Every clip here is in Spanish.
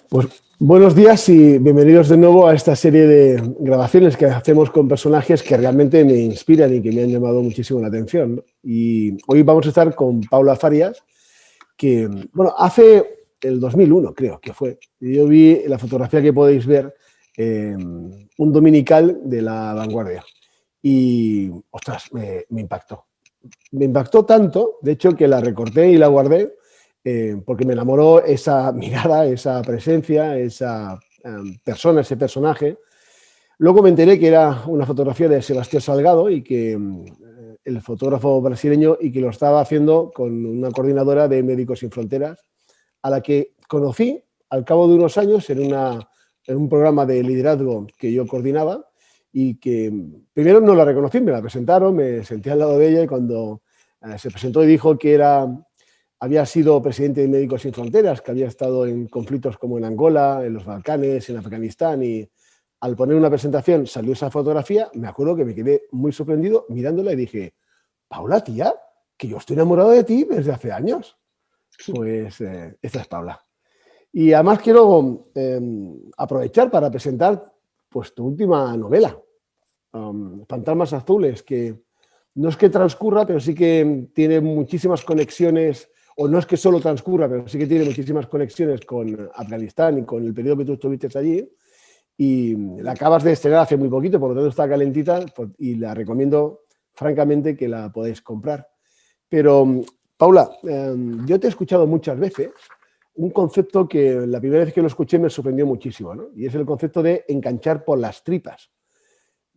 Pues buenos días y bienvenidos de nuevo a esta serie de grabaciones que hacemos con personajes que realmente me inspiran y que me han llamado muchísimo la atención, ¿no? Y hoy vamos a estar con Paula Farias, que, bueno, hace el 2001 creo que fue. Yo vi la fotografía que podéis ver, un dominical de La Vanguardia. Y, ostras, me impactó. Me impactó tanto, de hecho, que la recorté y la guardé, porque me enamoró esa mirada, esa presencia, esa persona, ese personaje. Luego me enteré que era una fotografía de Sebastián Salgado y que el fotógrafo brasileño, y que lo estaba haciendo con una coordinadora de Médicos Sin Fronteras, a la que conocí al cabo de unos años en un programa de liderazgo que yo coordinaba, y que primero no la reconocí, me la presentaron, me senté al lado de ella, y cuando se presentó y dijo que había sido presidente de Médicos Sin Fronteras, que había estado en conflictos como en Angola, en los Balcanes, en Afganistán, y al poner una presentación salió esa fotografía, me acuerdo que me quedé muy sorprendido mirándola y dije: Paula, tía, que yo estoy enamorado de ti desde hace años. Pues esta es Paula. Y además quiero aprovechar para presentar pues tu última novela, Fantasmas Azules, que no es que transcurra, pero sí que tiene muchísimas conexiones, o no es que solo transcurra, pero sí que tiene muchísimas conexiones con Afganistán y con el periodo que tú estuviste allí. Y la acabas de estrenar hace muy poquito, por lo tanto está calentita, y la recomiendo francamente que la podáis comprar. Pero, Paula, yo te he escuchado muchas veces un concepto que la primera vez que lo escuché me sorprendió muchísimo, ¿no? Y es el concepto de enganchar por las tripas.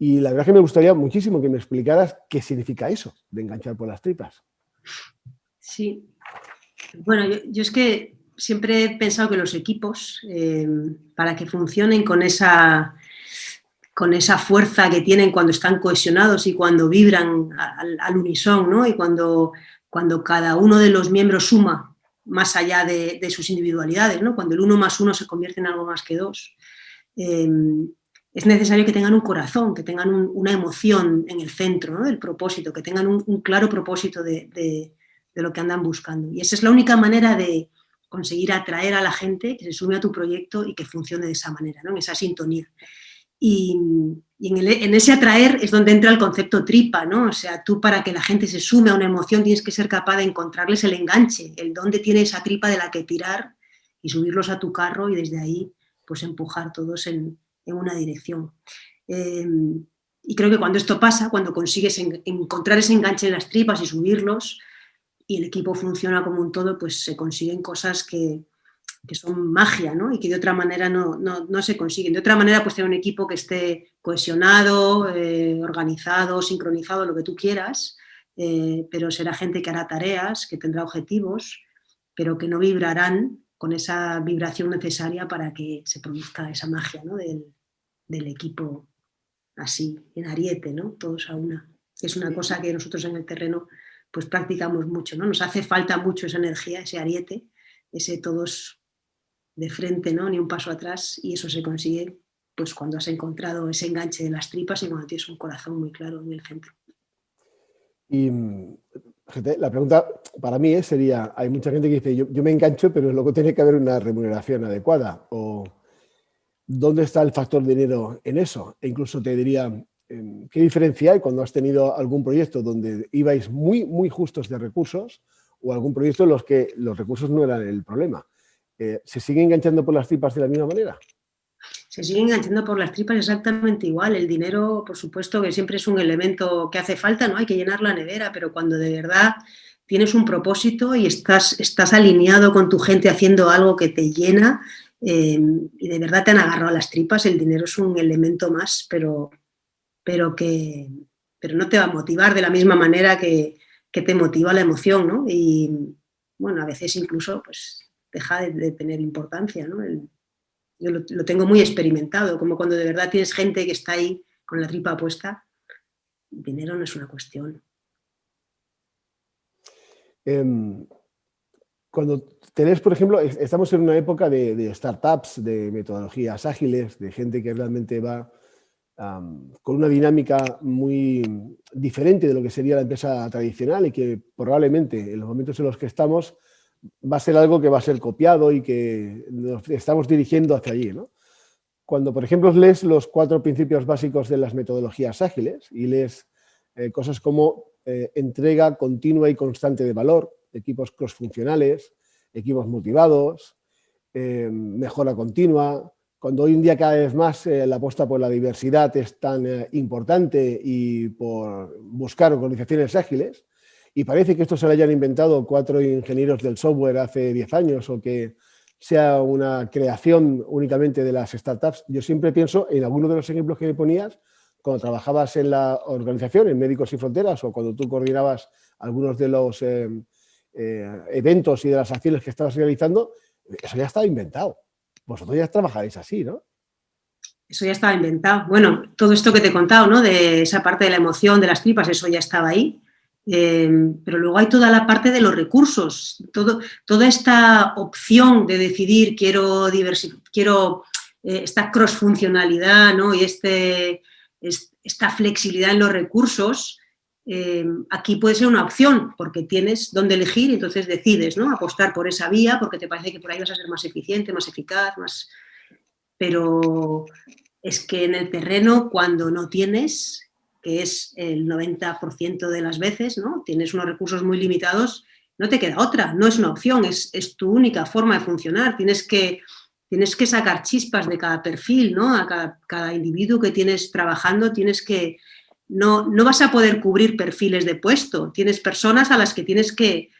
Y la verdad es que me gustaría muchísimo que me explicaras qué significa eso, de enganchar por las tripas. Sí, bueno, yo es que siempre he pensado que los equipos, para que funcionen con esa fuerza que tienen cuando están cohesionados y cuando vibran al unisón, ¿no? Y cuando cada uno de los miembros suma más allá de sus individualidades, ¿no? Cuando el 1 más 1 se convierte en algo más que 2. Es necesario que tengan un corazón, que tengan una emoción en el centro, ¿no? Del propósito, que tengan un claro propósito de lo que andan buscando. Y esa es la única manera de conseguir atraer a la gente que se sume a tu proyecto y que funcione de esa manera, ¿no? En esa sintonía. Y en ese atraer es donde entra el concepto tripa, ¿no? O sea, tú, para que la gente se sume a una emoción, tienes que ser capaz de encontrarles el enganche, el dónde tiene esa tripa de la que tirar y subirlos a tu carro, y desde ahí pues empujar todos en una dirección. Y creo que cuando esto pasa, cuando consigues encontrar ese enganche en las tripas y subirlos, y el equipo funciona como un todo, pues se consiguen cosas que son magia, ¿no? Y que de otra manera no se consiguen. De otra manera, pues tener un equipo que esté cohesionado, organizado, sincronizado, lo que tú quieras, pero será gente que hará tareas, que tendrá objetivos, pero que no vibrarán con esa vibración necesaria para que se produzca esa magia, ¿no? Del equipo así, en ariete, ¿no? Todos a una. Es una cosa que nosotros en el terreno pues practicamos mucho, ¿no? Nos hace falta mucho esa energía, ese ariete, ese todos de frente, ¿no? Ni un paso atrás, y eso se consigue pues cuando has encontrado ese enganche de las tripas y cuando tienes un corazón muy claro en el centro. Y fíjate, la pregunta para mí sería, hay mucha gente que dice, yo me engancho, pero luego tiene que haber una remuneración adecuada, o ¿dónde está el factor dinero en eso? E incluso te diría, ¿qué diferencia hay cuando has tenido algún proyecto donde ibais muy, muy justos de recursos, o algún proyecto en los que los recursos no eran el problema? ¿Se sigue enganchando por las tripas de la misma manera? Se sigue enganchando por las tripas exactamente igual. El dinero, por supuesto, que siempre es un elemento que hace falta, ¿no? Hay que llenar la nevera, pero cuando de verdad tienes un propósito y estás alineado con tu gente haciendo algo que te llena, y de verdad te han agarrado a las tripas, el dinero es un elemento más, pero no te va a motivar de la misma manera que te motiva la emoción, ¿no? Y bueno, a veces incluso pues deja de tener importancia, ¿no? Yo lo tengo muy experimentado, como cuando de verdad tienes gente que está ahí con la tripa puesta, el dinero no es una cuestión. Cuando tenés, por ejemplo, estamos en una época de startups, de metodologías ágiles, de gente que realmente va con una dinámica muy diferente de lo que sería la empresa tradicional, y que probablemente en los momentos en los que estamos va a ser algo que va a ser copiado y que nos estamos dirigiendo hacia allí, ¿no? Cuando, por ejemplo, lees los 4 principios básicos de las metodologías ágiles y lees cosas como entrega continua y constante de valor, equipos crossfuncionales, equipos motivados, mejora continua. Cuando hoy en día cada vez más la apuesta por la diversidad es tan importante y por buscar organizaciones ágiles, y parece que esto se lo hayan inventado 4 ingenieros del software hace 10 años o que sea una creación únicamente de las startups. Yo siempre pienso en algunos de los ejemplos que me ponías cuando trabajabas en la organización, en Médicos Sin Fronteras, o cuando tú coordinabas algunos de los eventos y de las acciones que estabas realizando. Eso ya estaba inventado. Vosotros ya trabajáis así, ¿no? Eso ya estaba inventado. Bueno, todo esto que te he contado, ¿no? De esa parte de la emoción, de las tripas, eso ya estaba ahí. Pero luego hay toda la parte de los recursos, toda esta opción de decidir, quiero esta cross-funcionalidad, ¿no? Y esta flexibilidad en los recursos, aquí puede ser una opción, porque tienes dónde elegir y entonces decides, ¿no? Apostar por esa vía porque te parece que por ahí vas a ser más eficiente, más eficaz, más... Pero es que en el terreno, cuando no tienes, que es el 90% de las veces, ¿no? Tienes unos recursos muy limitados, no te queda otra, no es una opción, es tu única forma de funcionar. Tienes que sacar chispas de cada perfil, ¿no? A cada individuo que tienes trabajando, tienes que... No vas a poder cubrir perfiles de puesto, tienes personas a las que tienes que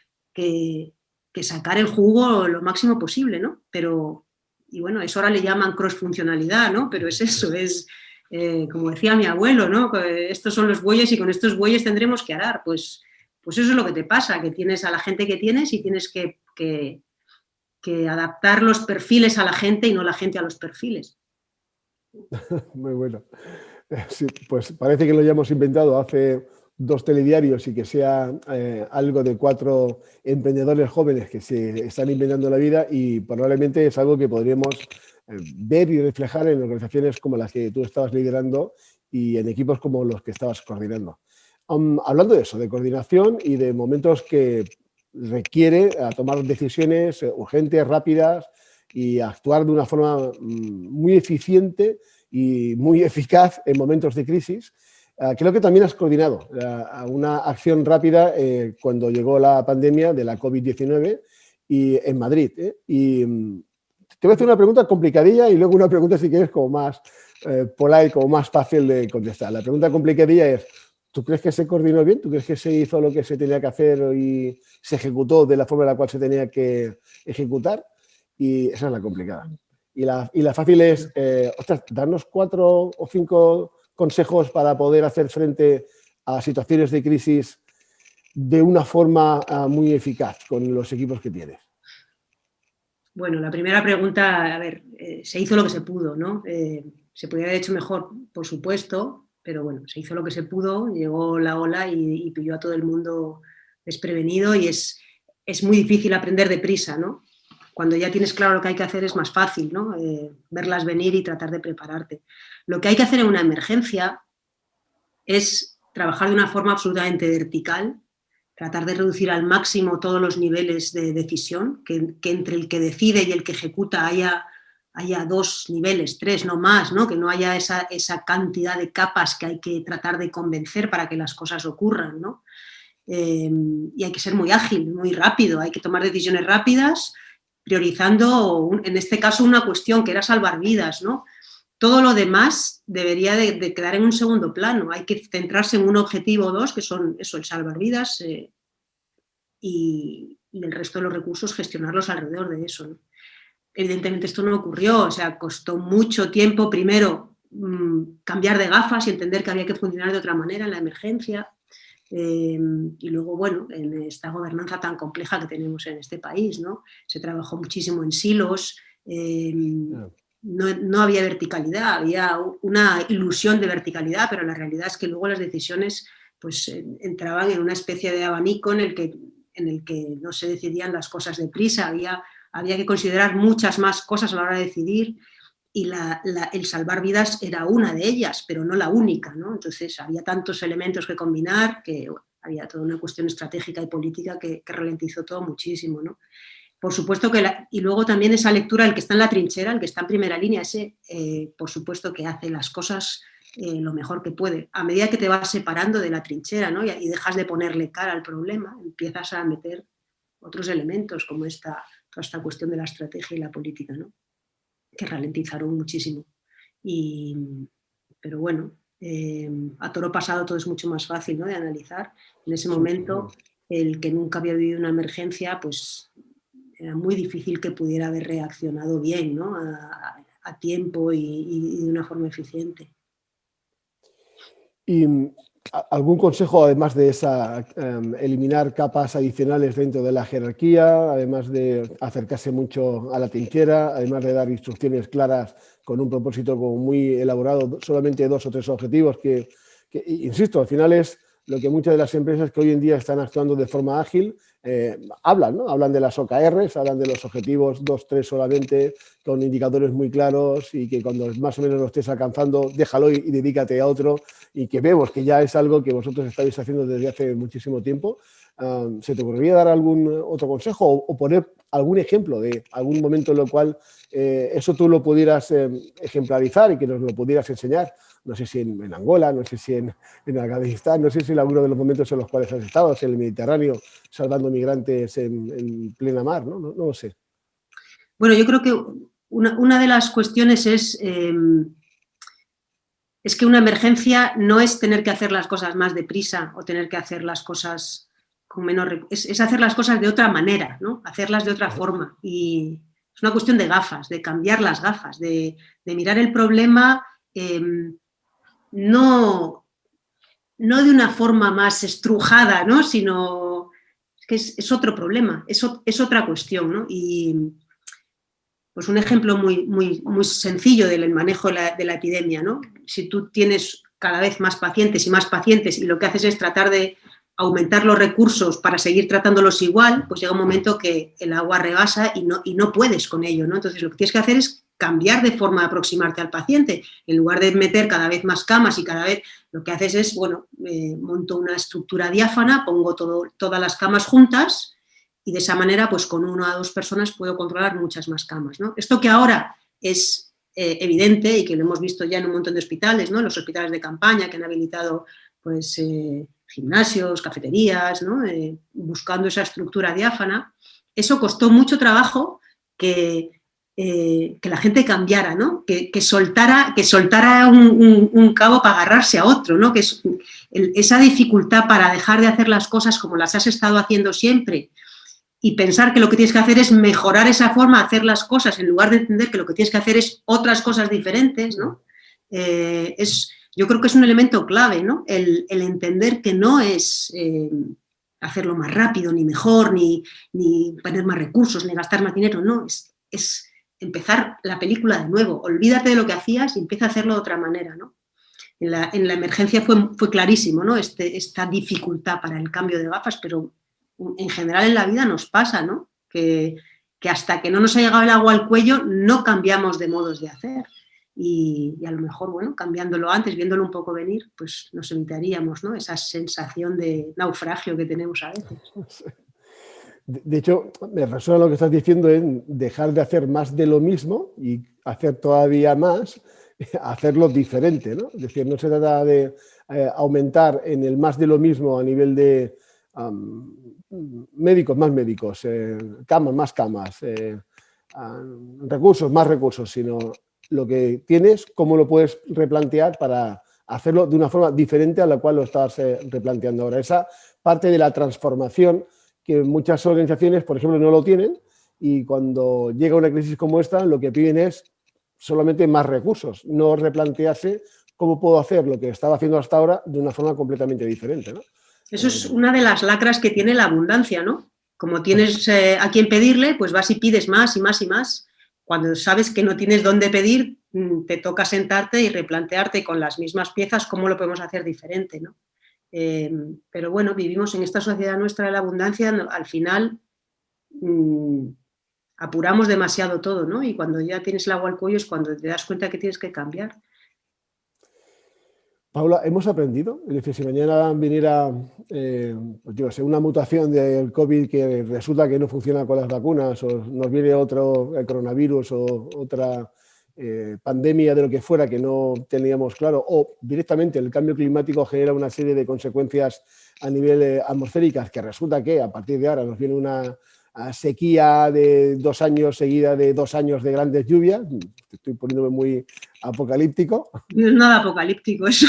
sacar el jugo lo máximo posible, ¿no? Pero... Y bueno, eso ahora le llaman cross-funcionalidad, ¿no? Pero es eso, es, como decía mi abuelo, ¿no? Estos son los bueyes y con estos bueyes tendremos que arar. Pues eso es lo que te pasa, que tienes a la gente que tienes y tienes que adaptar los perfiles a la gente y no la gente a los perfiles. Muy bueno. Sí, pues parece que lo hayamos inventado hace 2 telediarios y que sea algo de 4 emprendedores jóvenes que se están inventando la vida, y probablemente es algo que podríamos ver y reflejar en organizaciones como las que tú estabas liderando y en equipos como los que estabas coordinando. Hablando de eso, de coordinación y de momentos que requiere tomar decisiones urgentes, rápidas y actuar de una forma muy eficiente y muy eficaz en momentos de crisis. Creo que también has coordinado una acción rápida cuando llegó la pandemia de la COVID-19 y en Madrid. Y te voy a hacer una pregunta complicadilla y luego una pregunta, si quieres, como más polite, como más fácil de contestar. La pregunta complicadilla es: ¿tú crees que se coordinó bien? ¿Tú crees que se hizo lo que se tenía que hacer y se ejecutó de la forma en la cual se tenía que ejecutar? Y esa es la complicada. Y la fácil es, ostras, darnos 4 o 5 consejos para poder hacer frente a situaciones de crisis de una forma muy eficaz con los equipos que tienes. Bueno, la primera pregunta, a ver, se hizo lo que se pudo, ¿no? Se podría haber hecho mejor, por supuesto, pero bueno, se hizo lo que se pudo, llegó la ola y pilló a todo el mundo desprevenido, y es muy difícil aprender deprisa, ¿no? Cuando ya tienes claro lo que hay que hacer es más fácil, ¿no? Verlas venir y tratar de prepararte. Lo que hay que hacer en una emergencia es trabajar de una forma absolutamente vertical, tratar de reducir al máximo todos los niveles de decisión, que entre el que decide y el que ejecuta haya 2 niveles, 3, no más, ¿no? Que no haya esa cantidad de capas que hay que tratar de convencer para que las cosas ocurran, ¿no? Y hay que ser muy ágil, muy rápido, hay que tomar decisiones rápidas, priorizando, en este caso, una cuestión que era salvar vidas, ¿no? Todo lo demás debería de quedar en un segundo plano. Hay que centrarse en un objetivo o 2, que son eso, el salvar vidas, y el resto de los recursos gestionarlos alrededor de eso, ¿no? Evidentemente esto no ocurrió, o sea, costó mucho tiempo primero cambiar de gafas y entender que había que funcionar de otra manera en la emergencia, y luego, bueno, en esta gobernanza tan compleja que tenemos en este país, ¿no? Se trabajó muchísimo en silos, no había verticalidad, había una ilusión de verticalidad, pero la realidad es que luego las decisiones pues entraban en una especie de abanico en el que no se decidían las cosas deprisa, había que considerar muchas más cosas a la hora de decidir, y el salvar vidas era una de ellas, pero no la única, ¿no? Entonces había tantos elementos que combinar que había toda una cuestión estratégica y política que ralentizó todo muchísimo, ¿no? Por supuesto que, y luego también esa lectura, el que está en la trinchera, el que está en primera línea, ese, por supuesto que hace las cosas lo mejor que puede. A medida que te vas separando de la trinchera, ¿no? y dejas de ponerle cara al problema, empiezas a meter otros elementos como toda esta cuestión de la estrategia y la política, ¿no? Que ralentizaron muchísimo. Pero bueno, a toro pasado todo es mucho más fácil, ¿no? De analizar. En ese momento, el que nunca había vivido una emergencia, pues era muy difícil que pudiera haber reaccionado bien, ¿no? a tiempo y de una forma eficiente. ¿Y algún consejo, además de eliminar capas adicionales dentro de la jerarquía, además de acercarse mucho a la trinchera, además de dar instrucciones claras con un propósito como muy elaborado, solamente 2 o 3 objetivos que, insisto, al final es lo que muchas de las empresas que hoy en día están actuando de forma ágil hablan, ¿no? Hablan de las OKRs, hablan de los objetivos 2, 3 solamente, con indicadores muy claros y que cuando más o menos lo estés alcanzando, déjalo y dedícate a otro, y que vemos que ya es algo que vosotros estáis haciendo desde hace muchísimo tiempo. ¿Se te ocurriría dar algún otro consejo o poner algún ejemplo de algún momento en el cual eso tú lo pudieras ejemplarizar y que nos lo pudieras enseñar? No sé si en Angola, no sé si en Afganistán, no sé si en alguno de los momentos en los cuales has estado, en el Mediterráneo, salvando migrantes en plena mar, ¿no? No lo sé. Bueno, yo creo que una de las cuestiones es que una emergencia no es tener que hacer las cosas más deprisa o tener que hacer las cosas con menor... Es hacer las cosas de otra manera, ¿no? Hacerlas de otra forma. Y es una cuestión de gafas, de cambiar las gafas, de mirar el problema no de una forma más estrujada, ¿no? Sino que es otro problema, es otra cuestión, ¿no? Y pues un ejemplo muy sencillo del manejo de la epidemia, ¿no? Si tú tienes cada vez más pacientes y lo que haces es tratar de aumentar los recursos para seguir tratándolos igual, pues llega un momento que el agua rebasa y no puedes con ello, ¿no? Entonces lo que tienes que hacer es cambiar de forma de aproximarte al paciente. En lugar de meter cada vez más camas y cada vez, lo que haces es, bueno, monto una estructura diáfana, pongo todas las camas juntas y de esa manera, pues con 1 a 2 personas puedo controlar muchas más camas, ¿no? Esto que ahora es evidente y que lo hemos visto ya en un montón de hospitales, ¿no? Los hospitales de campaña que han habilitado, pues, gimnasios, cafeterías, ¿no? Buscando esa estructura diáfana. Eso costó mucho trabajo que la gente cambiara, ¿no? Que soltara un cabo para agarrarse a otro, ¿no? Que es esa dificultad para dejar de hacer las cosas como las has estado haciendo siempre y pensar que lo que tienes que hacer es mejorar esa forma de hacer las cosas en lugar de entender que lo que tienes que hacer es otras cosas diferentes, ¿no? Yo creo que es un elemento clave, ¿no? El entender que no es hacerlo más rápido, ni mejor, ni poner más recursos, ni gastar más dinero, no, es empezar la película de nuevo, olvídate de lo que hacías y empieza a hacerlo de otra manera, ¿no? En la emergencia fue clarísimo, ¿no? Esta dificultad para el cambio de gafas, pero en general en la vida nos pasa, ¿no? Que hasta que no nos ha llegado el agua al cuello no cambiamos de modos de hacer. Y a lo mejor, bueno, cambiándolo antes, viéndolo un poco venir, pues nos evitaríamos, ¿no? Esa sensación de naufragio que tenemos a veces. De hecho, me resuena lo que estás diciendo en dejar de hacer más de lo mismo y hacer todavía más, hacerlo diferente, ¿no? Es decir, no se trata de aumentar en el más de lo mismo a nivel de médicos, más médicos, camas, más camas, recursos, más recursos, sino lo que tienes, cómo lo puedes replantear para hacerlo de una forma diferente a la cual lo estás replanteando ahora. Esa parte de la transformación que muchas organizaciones, por ejemplo, no lo tienen y cuando llega una crisis como esta, lo que piden es solamente más recursos, no replantearse cómo puedo hacer lo que estaba haciendo hasta ahora de una forma completamente diferente, ¿no? Eso es una de las lacras que tiene la abundancia, ¿no? Como tienes a quien pedirle, pues vas y pides más y más y más. Cuando sabes que no tienes dónde pedir, te toca sentarte y replantearte con las mismas piezas cómo lo podemos hacer diferente, ¿no? Pero bueno, vivimos en esta sociedad nuestra de la abundancia, al final apuramos demasiado todo, ¿no? Y cuando ya tienes el agua al cuello es cuando te das cuenta que tienes que cambiar. Paula, ¿hemos aprendido? Es decir, si mañana viniera pues yo sé, una mutación del COVID que resulta que no funciona con las vacunas, o nos viene otro coronavirus o otra pandemia de lo que fuera que no teníamos claro, o directamente el cambio climático genera una serie de consecuencias a nivel atmosféricas, que resulta que a partir de ahora nos viene una sequía de 2 años seguida de 2 años de grandes lluvias, estoy poniéndome muy apocalíptico. No es nada apocalíptico eso.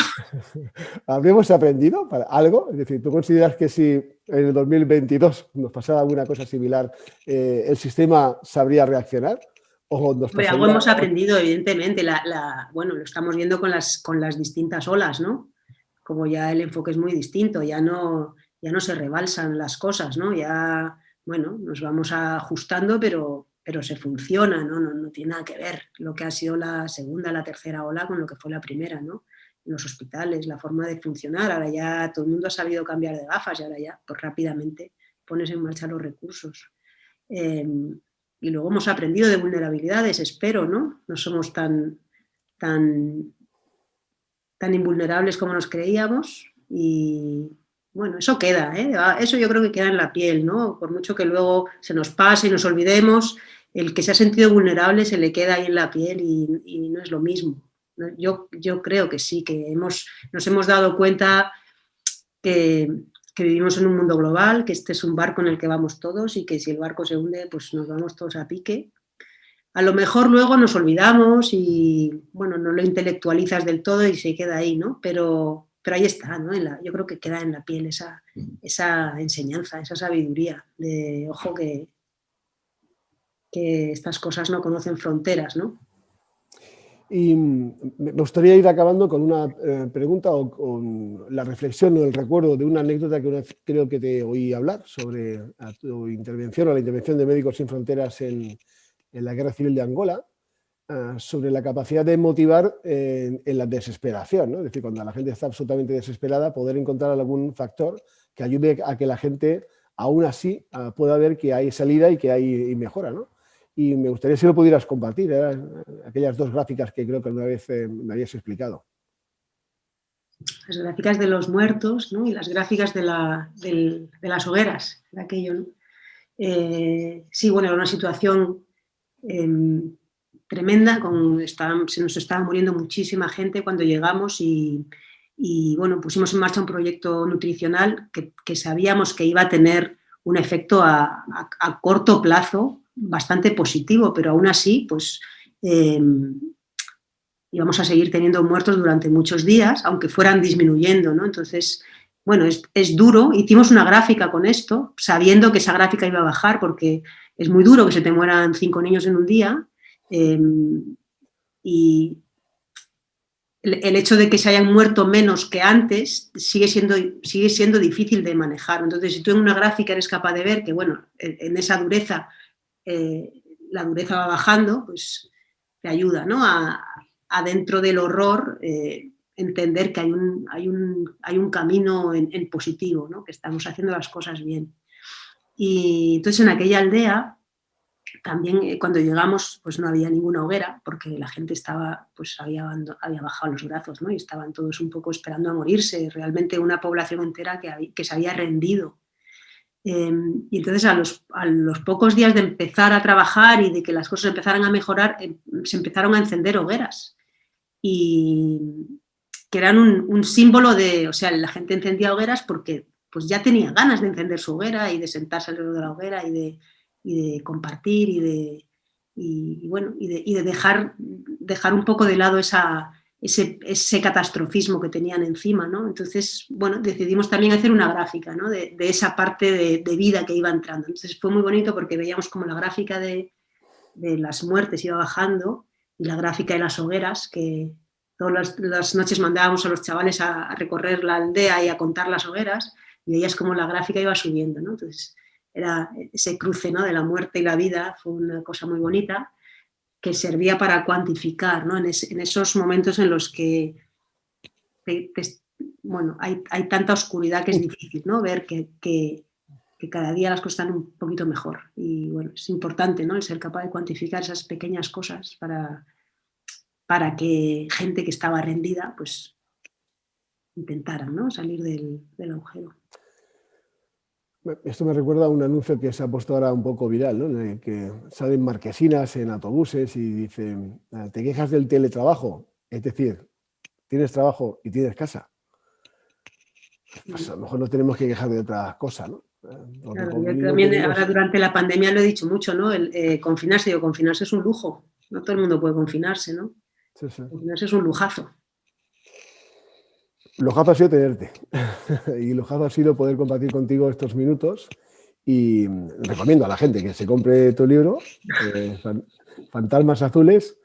¿Habremos aprendido para algo? Es decir, ¿tú consideras que si en el 2022 nos pasara alguna cosa similar, el sistema sabría reaccionar? ¿O nos Hombre, algo pasaría? hemos aprendido, evidentemente. Bueno, lo estamos viendo con las distintas olas, ¿no? Como ya el enfoque es muy distinto, ya no se rebalsan las cosas, ¿no? Ya, bueno, nos vamos ajustando, pero se funciona, ¿no? No tiene nada que ver lo que ha sido la segunda, la tercera ola con lo que fue la primera, ¿no? En los hospitales, la forma de funcionar. Ahora ya todo el mundo ha sabido cambiar de gafas y ahora ya, pues rápidamente pones en marcha los recursos. Eh, y luego hemos aprendido de vulnerabilidades, espero, ¿no? No somos tan, tan invulnerables como nos creíamos y bueno, eso queda, ¿eh? Eso yo creo que queda en la piel, ¿no? Por mucho que luego se nos pase y nos olvidemos, el que se ha sentido vulnerable se le queda ahí en la piel y no es lo mismo. Yo creo que sí, que nos hemos dado cuenta que, que vivimos en un mundo global, que este es un barco en el que vamos todos y que si el barco se hunde, pues nos vamos todos a pique. A lo mejor luego nos olvidamos y, bueno, no lo intelectualizas del todo y se queda ahí, ¿no? Pero ahí está, ¿no? Yo creo que queda en la piel esa enseñanza, esa sabiduría de, ojo, que estas cosas no conocen fronteras, ¿no? Y me gustaría ir acabando con una pregunta o con la reflexión o el recuerdo de una anécdota que una vez creo que te oí hablar sobre tu intervención o la intervención de Médicos Sin Fronteras en la Guerra Civil de Angola, sobre la capacidad de motivar en la desesperación, ¿no? Es decir, cuando la gente está absolutamente desesperada, poder encontrar algún factor que ayude a que la gente, aún así, pueda ver que hay salida y que hay mejora, ¿no? Y me gustaría si lo pudieras compartir, aquellas 2 gráficas que creo que una vez me habías explicado. Las gráficas de los muertos, ¿no? Y las gráficas de las hogueras, de aquello, ¿no? Sí, bueno, era una situación tremenda, se nos estaba muriendo muchísima gente cuando llegamos y, bueno, pusimos en marcha un proyecto nutricional que sabíamos que iba a tener un efecto a corto plazo bastante positivo, pero aún así, pues íbamos a seguir teniendo muertos durante muchos días, aunque fueran disminuyendo, ¿no? Entonces, bueno, es duro. Hicimos una gráfica con esto, sabiendo que esa gráfica iba a bajar, porque es muy duro que se te mueran 5 niños en un día. Y el hecho de que se hayan muerto menos que antes sigue siendo difícil de manejar. Entonces, si tú en una gráfica eres capaz de ver que, bueno, en esa dureza, la dureza va bajando, pues te ayuda, ¿no? A dentro del horror entender que hay un camino en positivo, ¿no? Que estamos haciendo las cosas bien. Y entonces en aquella aldea también cuando llegamos pues no había ninguna hoguera porque la gente había bajado los brazos, ¿no? Y estaban todos un poco esperando a morirse, realmente una población entera que se había rendido. Y entonces a los pocos días de empezar a trabajar y de que las cosas empezaran a mejorar, se empezaron a encender hogueras y que eran un símbolo de, o sea, la gente encendía hogueras porque pues ya tenía ganas de encender su hoguera y de sentarse alrededor de la hoguera y de compartir y de dejar un poco de lado ese catastrofismo que tenían encima, ¿no? Entonces, bueno, decidimos también hacer una gráfica, ¿no? De esa parte de vida que iba entrando. Entonces fue muy bonito porque veíamos como la gráfica de las muertes iba bajando y la gráfica de las hogueras, que todas las noches mandábamos a los chavales a recorrer la aldea y a contar las hogueras, y veías como la gráfica iba subiendo, ¿no? Entonces era ese cruce, ¿no? De la muerte y la vida, fue una cosa muy bonita que servía para cuantificar, ¿no? En esos momentos en los que bueno, hay tanta oscuridad que es difícil, ¿no? Ver que cada día las cosas están un poquito mejor. Y bueno, es importante, ¿no? El ser capaz de cuantificar esas pequeñas cosas para que gente que estaba rendida, pues intentaran, ¿no? Salir del agujero. Esto me recuerda a un anuncio que se ha puesto ahora un poco viral, ¿no? En el que salen marquesinas en autobuses y dicen, ¿te quejas del teletrabajo? Es decir, tienes trabajo y tienes casa. Pues a lo mejor no tenemos que quejar de otras cosas, ¿no? Claro, yo también ahora durante la pandemia lo he dicho mucho, ¿no? Confinarse es un lujo. No todo el mundo puede confinarse, ¿no? Sí, sí. Confinarse es un lujazo. Lujazo ha sido tenerte y lujazo ha sido poder compartir contigo estos minutos y recomiendo a la gente que se compre tu libro, Fantasmas Azules,